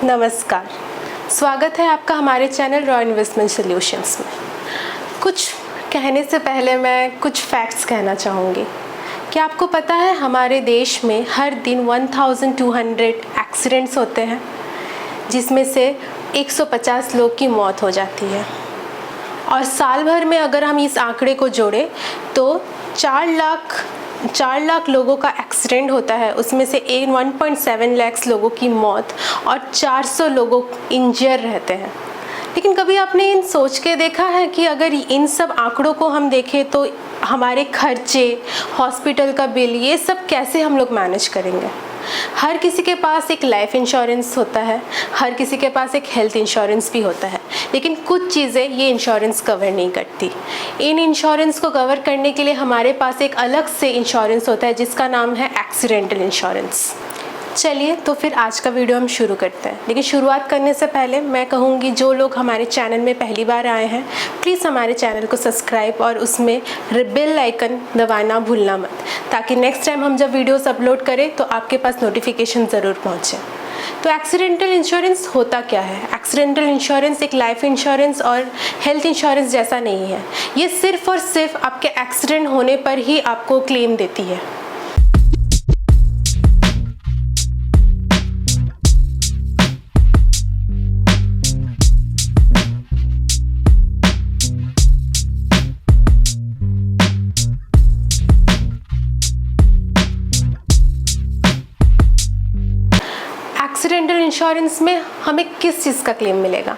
नमस्कार, स्वागत है आपका हमारे चैनल रॉ इन्वेस्टमेंट सॉल्यूशंस में। कुछ कहने से पहले मैं कुछ फैक्ट्स कहना चाहूँगी। क्या आपको पता है हमारे देश में हर दिन 1200 एक्सीडेंट्स होते हैं, जिसमें से 150 लोग की मौत हो जाती है। और साल भर में अगर हम इस आंकड़े को जोड़ें तो 4 लाख लोगों का एक्सीडेंट होता है, उसमें से 1.7 लाख लोगों की मौत और 400 लोगों इंजर रहते हैं। लेकिन कभी आपने इन सोच के देखा है कि अगर इन सब आंकड़ों को हम देखें तो हमारे खर्चे, हॉस्पिटल का बिल, ये सब कैसे हम लोग मैनेज करेंगे? हर किसी के पास एक लाइफ इंश्योरेंस होता है, हर किसी के पास एक हेल्थ इंश्योरेंस भी होता है, लेकिन कुछ चीज़ें ये इंश्योरेंस कवर नहीं करती। इन इंश्योरेंस को कवर करने के लिए हमारे पास एक अलग से इंश्योरेंस होता है जिसका नाम है एक्सीडेंटल इंश्योरेंस। चलिए तो फिर आज का वीडियो हम शुरू करते हैं। लेकिन शुरुआत करने से पहले मैं कहूँगी, जो लोग हमारे चैनल में पहली बार आए हैं प्लीज़ हमारे चैनल को सब्सक्राइब और उसमें बेल आइकन दबाना भूलना मत, ताकि नेक्स्ट टाइम हम जब वीडियोस अपलोड करें तो आपके पास नोटिफिकेशन ज़रूर पहुँचे। तो एक्सीडेंटल इंश्योरेंस होता क्या है? एक्सीडेंटल इंश्योरेंस एक लाइफ इंश्योरेंस और हेल्थ इंश्योरेंस जैसा नहीं है। ये सिर्फ और सिर्फ आपके एक्सीडेंट होने पर ही आपको क्लेम देती है। एक्सीडेंटल इंश्योरेंस में हमें किस चीज़ का क्लेम मिलेगा?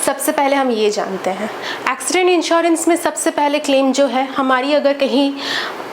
सबसे पहले हम ये जानते हैं, एक्सीडेंट इंश्योरेंस में सबसे पहले क्लेम जो है, हमारी अगर कहीं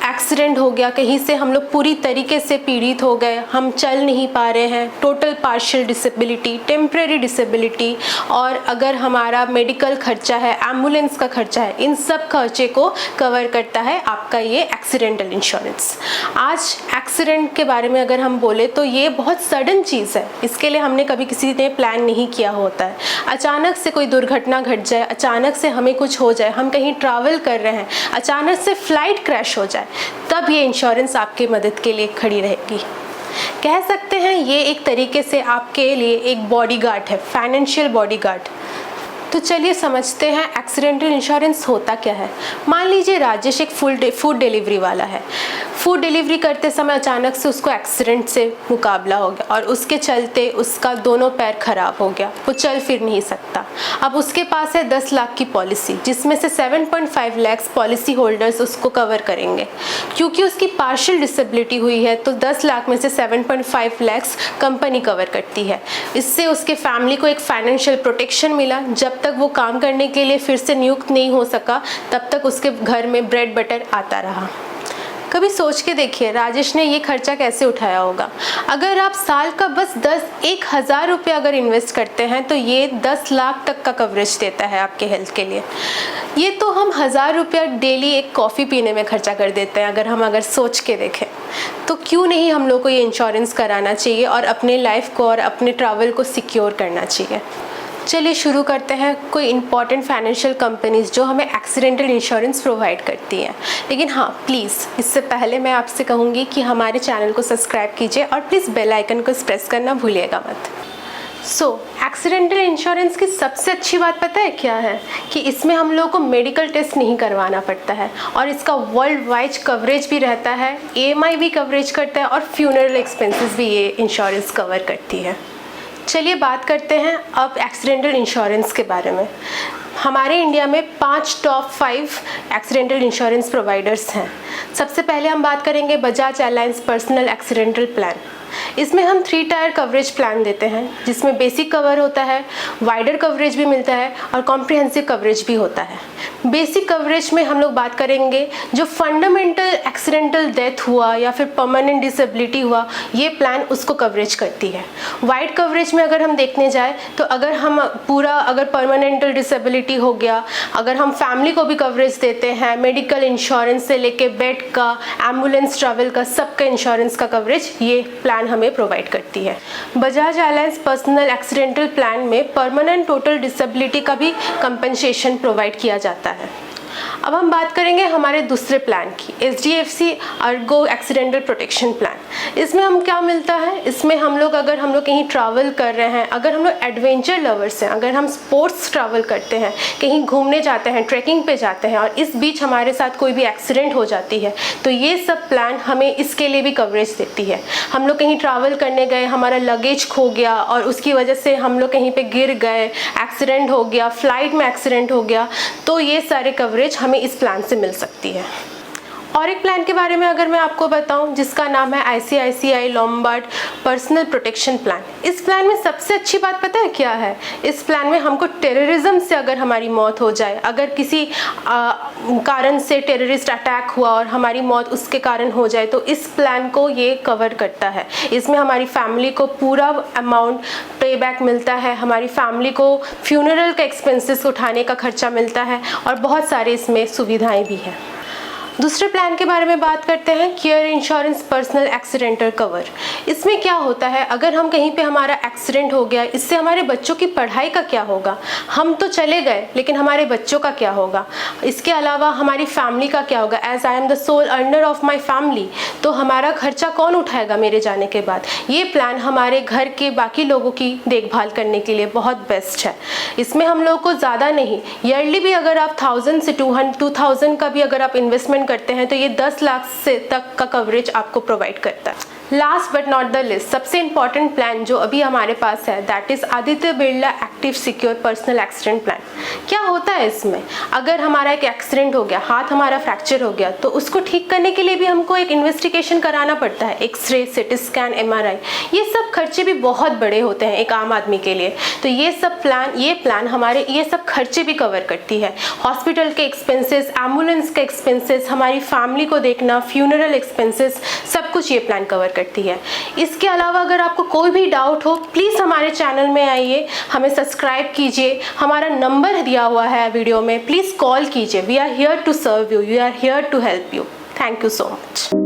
एक्सीडेंट हो गया, कहीं से हम लोग पूरी तरीके से पीड़ित हो गए, हम चल नहीं पा रहे हैं, total partial disability, temporary disability, और अगर हमारा मेडिकल खर्चा है, एम्बुलेंस का खर्चा है, इन सब खर्चे को कवर करता है आपका ये एक्सीडेंटल इंश्योरेंस। आज एक्सीडेंट के बारे में अगर हम बोले तो ये बहुत सडन चीज़ है, इसके लिए हमने कभी किसी ने प्लान नहीं किया होता है। अचानक से कोई दुर्घटना घट जाए, अचानक से हमें कुछ हो जाए, हम कहीं ट्रैवल कर रहे हैं, अचानक से फ्लाइट क्रैश हो जाए, तब ये इंश्योरेंस आपकी मदद के लिए खड़ी रहेगी। कह सकते हैं ये एक तरीके से आपके लिए एक बॉडीगार्ड है, फाइनेंशियल बॉडीगार्ड। तो चलिए समझते हैं एक्सीडेंटल इंश्योरेंस होता क्या है। मान लीजिए राजेश एक फूड डिलीवरी वाला है। फूड डिलीवरी करते समय अचानक से उसको एक्सीडेंट से मुकाबला हो गया और उसके चलते उसका दोनों पैर खराब हो गया, वो चल फिर नहीं सकता। अब उसके पास है 10 लाख की पॉलिसी, जिसमें से 7.5 लाख पॉलिसी होल्डर्स उसको कवर करेंगे। क्योंकि उसकी पार्शियल डिसेबिलिटी हुई है तो 10 लाख में से 7.5 लाख कंपनी कवर करती है। इससे उसके फैमिली को एक फाइनेंशियल प्रोटेक्शन मिला। जब तक वो काम करने के लिए फिर से नियुक्त नहीं हो सका, तब तक उसके घर में ब्रेड बटर आता रहा। कभी सोच के देखिए राजेश ने ये खर्चा कैसे उठाया होगा। अगर आप साल का बस 1,000 रुपये अगर इन्वेस्ट करते हैं तो ये 10 लाख तक का कवरेज देता है आपके हेल्थ के लिए। ये तो हम 1,000 रुपया डेली एक कॉफ़ी पीने में खर्चा कर देते हैं। अगर सोच के देखें तो क्यों नहीं हम लोग को ये इंश्योरेंस कराना चाहिए और अपने लाइफ को और अपने ट्रैवल को सिक्योर करना चाहिए। चलिए शुरू करते हैं कोई इंपॉर्टेंट फाइनेंशियल कंपनीज जो हमें एक्सीडेंटल इंश्योरेंस प्रोवाइड करती हैं। लेकिन हाँ, प्लीज़ इससे पहले मैं आपसे कहूँगी कि हमारे चैनल को सब्सक्राइब कीजिए और प्लीज़ बेल आइकन को प्रेस करना भूलिएगा मत। एक्सीडेंटल इंश्योरेंस की सबसे अच्छी बात पता है क्या है? कि इसमें हम लोगों को मेडिकल टेस्ट नहीं करवाना पड़ता है और इसका वर्ल्ड वाइड कवरेज भी रहता है, EMI भी कवरेज करता है और फ्यूनरल एक्सपेंसेस भी ये इंश्योरेंस कवर करती है। चलिए बात करते हैं अब एक्सीडेंटल इंश्योरेंस के बारे में। हमारे इंडिया में 5 टॉप 5 एक्सीडेंटल इंश्योरेंस प्रोवाइडर्स हैं। सबसे पहले हम बात करेंगे Bajaj Allianz personal accidental plan. इसमें हम 3 टायर कवरेज प्लान देते हैं, जिसमें बेसिक कवर होता है, वाइडर कवरेज भी मिलता है और कॉम्प्रिहेंसिव कवरेज भी होता है। बेसिक कवरेज में हम लोग बात करेंगे जो फंडामेंटल एक्सीडेंटल डेथ हुआ या फिर परमानेंट डिसेबिलिटी हुआ, ये प्लान उसको कवरेज करती है। वाइड कवरेज में अगर हम देखने जाए तो अगर हम अगर परमानेंटल डिसेबिलिटी हो गया, अगर हम फैमिली को भी कवरेज देते हैं, मेडिकल इंश्योरेंस से लेके बेड का, एम्बुलेंस ट्रैवल का, सबका इंश्योरेंस का कवरेज ये प्लान हमें प्रोवाइड करती है। Bajaj Allianz personal accidental plan में परमानेंट टोटल डिसेबिलिटी का भी कंपनसेशन प्रोवाइड किया जाता है। अब हम बात करेंगे हमारे दूसरे प्लान की, HDFC Ergo accidental protection plan. इसमें हम क्या मिलता है, इसमें हम लोग अगर हम लोग कहीं ट्रैवल कर रहे हैं, अगर हम लोग एडवेंचर लवर्स हैं, अगर हम स्पोर्ट्स ट्रैवल करते हैं, कहीं घूमने जाते हैं, ट्रैकिंग पे जाते हैं और इस बीच हमारे साथ कोई भी एक्सीडेंट हो जाती है, तो ये सब प्लान हमें इसके लिए भी कवरेज देती है। हम लोग कहीं ट्रैवल करने गए, हमारा लगेज खो गया और उसकी वजह से हम लोग कहीं पे गिर गए, एक्सीडेंट हो गया, फ्लाइट में एक्सीडेंट हो गया, तो ये सारे कवरेज हमें इस प्लान से मिल सकती है। और एक प्लान के बारे में अगर मैं आपको बताऊं, जिसका नाम है ICICI Lombard personal protection plan. इस प्लान में सबसे अच्छी बात पता है क्या है, इस प्लान में हमको टेररिज्म से अगर हमारी मौत हो जाए, अगर किसी कारण से टेररिस्ट अटैक हुआ और हमारी मौत उसके कारण हो जाए, तो इस प्लान को ये कवर करता है। इसमें हमारी फैमिली को पूरा अमाउंट पे बैक मिलता है, हमारी फैमिली को फ्यूनरल का एक्सपेंसेस उठाने का खर्चा मिलता है और बहुत सारे इसमें सुविधाएं भी हैं। दूसरे प्लान के बारे में बात करते हैं, care insurance personal accidental cover. इसमें क्या होता है, अगर हम कहीं पे हमारा एक्सीडेंट हो गया, इससे हमारे बच्चों की पढ़ाई का क्या होगा, हम तो चले गए लेकिन हमारे बच्चों का क्या होगा, इसके अलावा हमारी फैमिली का क्या होगा। As I am the sole earner of my family, तो हमारा खर्चा कौन उठाएगा मेरे जाने के बाद। ये प्लान हमारे घर के बाकी लोगों की देखभाल करने के लिए बहुत बेस्ट है। इसमें हम लोग को ज़्यादा नहीं, ईयरली भी अगर आप 1000 से 2000 का भी अगर आप इन्वेस्टमेंट करते हैं तो ये 10 लाख से तक का कवरेज आपको प्रोवाइड करता है। Last but not the list, सबसे इंपॉर्टेंट प्लान जो अभी हमारे पास है, that is Aditya Birla active secure personal accident plan. क्या होता है इसमें, अगर हमारा एक एक्सीडेंट हो गया, हाथ हमारा फ्रैक्चर हो गया, तो उसको ठीक करने के लिए भी हमको एक इन्वेस्टिगेशन कराना पड़ता है, एक्सरे, सिटी स्कैन, MRI, ये सब खर्चे भी बहुत बड़े होते हैं एक आम आदमी के लिए। तो ये प्लान हमारे ये सब खर्चे भी कवर करती है। हॉस्पिटल के एक्सपेंसेस, एम्बुलेंस के एक्सपेंसेस, हमारी फैमिली को देखना, फ्यूनरल एक्सपेंसेस, सब कुछ ये प्लान कवर करती है। इसके अलावा अगर आपको कोई भी डाउट हो, प्लीज़ हमारे चैनल में आइए, हमें सब्सक्राइब कीजिए, हमारा नंबर दिया हुआ है वीडियो में, प्लीज़ कॉल कीजिए। We are here to serve you, we are here to help you. Thank you so much.